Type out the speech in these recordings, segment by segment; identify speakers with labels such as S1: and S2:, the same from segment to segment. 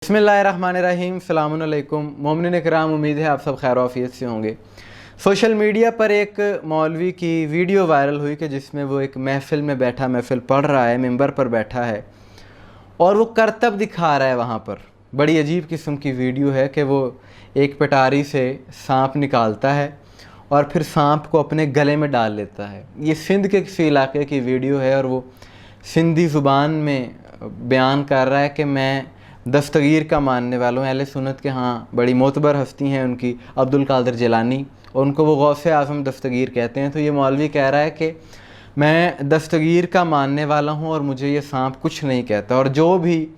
S1: बिस्मिल्लाहिर्रहमानिर्रहीम, अस्सलाम अलैकुम मोमिनीन इकराम। उम्मीद है आप सब खैर आफियत से होंगे। सोशल मीडिया पर एक मौलवी की वीडियो वायरल हुई कि जिसमें वो एक महफ़िल में बैठा महफ़िल पढ़ रहा है, मिंबर पर बैठा है और वो करतब दिखा रहा है वहाँ पर। बड़ी अजीब किस्म की वीडियो है कि वो एक पिटारी से सांप निकालता है और फिर सांप को अपने गले में डाल लेता है। ये सिंध के किसी इलाके की वीडियो है और वो सिंधी ज़ुबान में बयान कर रहा है कि मैं दस्तगीर का मानने वालों अहले सुन्नत के हाँ बड़ी मोतबर हस्ती हैं उनकी, अब्दुल कादिर जिलानी, और उनको वो गौसे आज़म दस्तगीर कहते हैं। तो ये मौलवी कह रहा है कि मैं दस्तगीर का मानने वाला हूँ और मुझे ये सांप कुछ नहीं कहता, और जो भी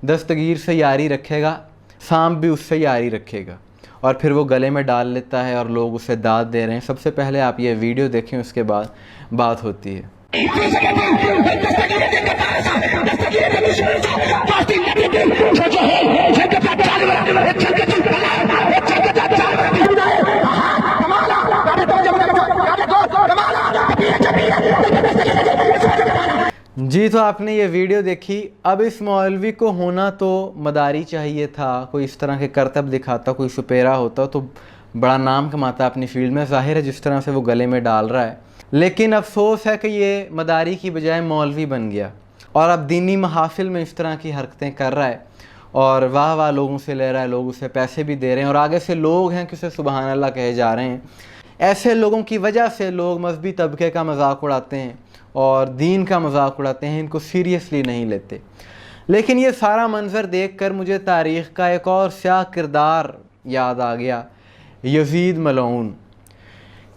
S1: दस्तगीर से यारी रखेगा सांप भी उससे यारी रखेगा। और फिर वो गले में डाल लेता है और लोग उसे दाद दे रहे हैं। सबसे पहले आप ये वीडियो देखें, उसके बाद बात होती है। जी, तो आपने ये वीडियो देखी। अब इस मौलवी को होना तो मदारी चाहिए था, कोई इस तरह के करतब दिखाता, कोई सुपेरा होता तो बड़ा नाम कमाता अपनी फील्ड में। ज़ाहिर है जिस तरह से वो गले में डाल रहा है, लेकिन अफसोस है कि ये मदारी की बजाय मौलवी बन गया और अब दीनी महाफिल में इस तरह की हरकतें कर रहा है और वाह वाह लोगों से ले रहा है, लोग उसे पैसे भी दे रहे हैं और आगे से लोग हैं कि उसे सुबहान अल्लाह कहे जा रहे हैं। ऐसे लोगों की वजह से लोग मजहबी तबके का मजाक उड़ाते हैं और दीन का मजाक उड़ाते हैं, इनको सीरियसली नहीं लेते। लेकिन ये सारा मंज़र देख कर मुझे तारीख़ का एक और स्याह किरदार याद आ गया, यजीद मलऊन,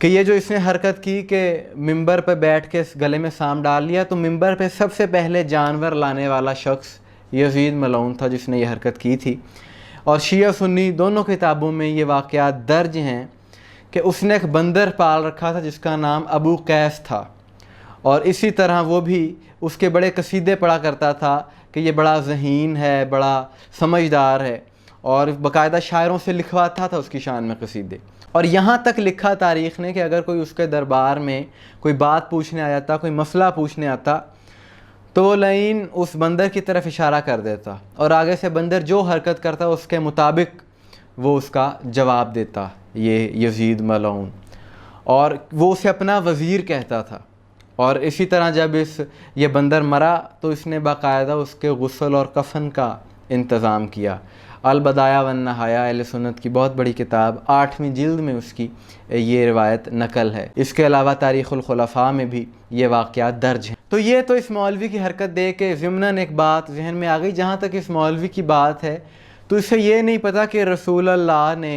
S1: कि ये जो इसने हरकत की कि मिंबर पर बैठ के इस गले में सांप डाल लिया, तो मिंबर पे सबसे पहले जानवर लाने वाला शख्स यजीद मलऊन था जिसने ये हरकत की थी। और शिया सुन्नी दोनों किताबों में ये वाक़यात दर्ज हैं कि उसने एक बंदर पाल रखा था जिसका नाम अबू कैस था, और इसी तरह वो भी उसके बड़े कसीदे पढ़ा करता था कि ये बड़ा ज़हीन है, बड़ा समझदार है, और बाकायदा शायरों से लिखवाता था उसकी शान में कसीदे। और यहाँ तक लिखा तारीख़ ने कि अगर कोई उसके दरबार में कोई बात पूछने आ जाता, कोई मसला पूछने आता, तो वो लाइन उस बंदर की तरफ इशारा कर देता और आगे से बंदर जो हरकत करता उसके मुताबिक वो उसका जवाब देता, ये यजीद मलऊन, और वो उसे अपना वज़ीर कहता था। और इसी तरह जब ये बंदर मरा तो इसने बाकायदा उसके गुस्ल और कफन का इंतज़ाम किया। अल-बदाया वन नहाया अहले सुन्नत की बहुत बड़ी किताब, 8वीं जिल्द में उसकी ये रिवायत नकल है। इसके अलावा तारीख़ुल खुलफ़ा में भी ये वाक़यात दर्ज हैं। तो ये तो इस मौलवी की हरकत देख के ज़िम्नन एक बात जहन में आ गई। जहाँ तक इस मौलवी की बात है तो इसे ये नहीं पता कि रसूल अल्लाह ने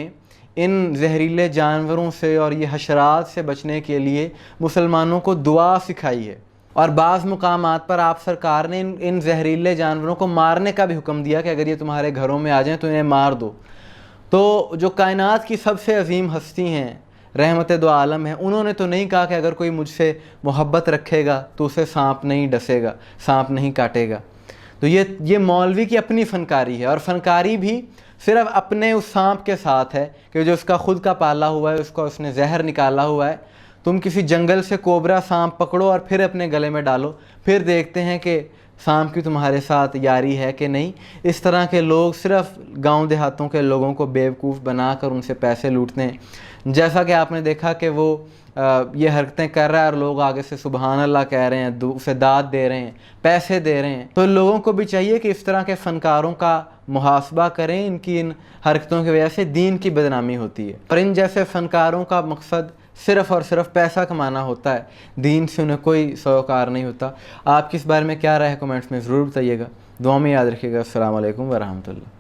S1: इन जहरीले जानवरों से और ये हशरात से बचने के लिए मुसलमानों को दुआ सिखाई है, और बाज़ मुकामात पर आप सरकार ने इन जहरीले जानवरों को मारने का भी हुक्म दिया कि अगर ये तुम्हारे घरों में आ जाएं तो इन्हें मार दो। तो जो कायनात की सबसे अजीम हस्ती हैं, रहमत दो आलम है, उन्होंने तो नहीं कहा कि अगर कोई मुझसे मोहब्बत रखेगा तो उसे सांप नहीं डसेगा, सांप नहीं काटेगा। तो ये मौलवी की अपनी फ़नकारी है, और फ़नकारी भी सिर्फ अपने उस सांप के साथ है कि जो उसका ख़ुद का पाला हुआ है, उसका उसने जहर निकाला हुआ है। तुम किसी जंगल से कोबरा सांप पकड़ो और फिर अपने गले में डालो, फिर देखते हैं कि सांप की तुम्हारे साथ यारी है कि नहीं। इस तरह के लोग सिर्फ गांव देहातों के लोगों को बेवकूफ़ बनाकर उनसे पैसे लूटते हैं। जैसा कि आपने देखा कि वो ये हरकतें कर रहा है और लोग आगे से सुबहान अल्लाह कह रहे हैं, उसे दाद दे रहे हैं, पैसे दे रहे हैं। तो लोगों को भी चाहिए कि इस तरह के फ़नकारों का मुहासबा करें, इनकी इन हरकतों की वजह से दीन की बदनामी होती है, और इन जैसे फ़नकारों का मकसद सिर्फ़ और सिर्फ पैसा कमाना होता है, दीन से उन्हें कोई सरोकार नहीं होता। आपकी इस बारे में क्या राय है, कमेंट्स में ज़रूर बताइएगा। दुआ में याद रखिएगा। अस्सलाम वालेकुम व रहमतुल्लाह।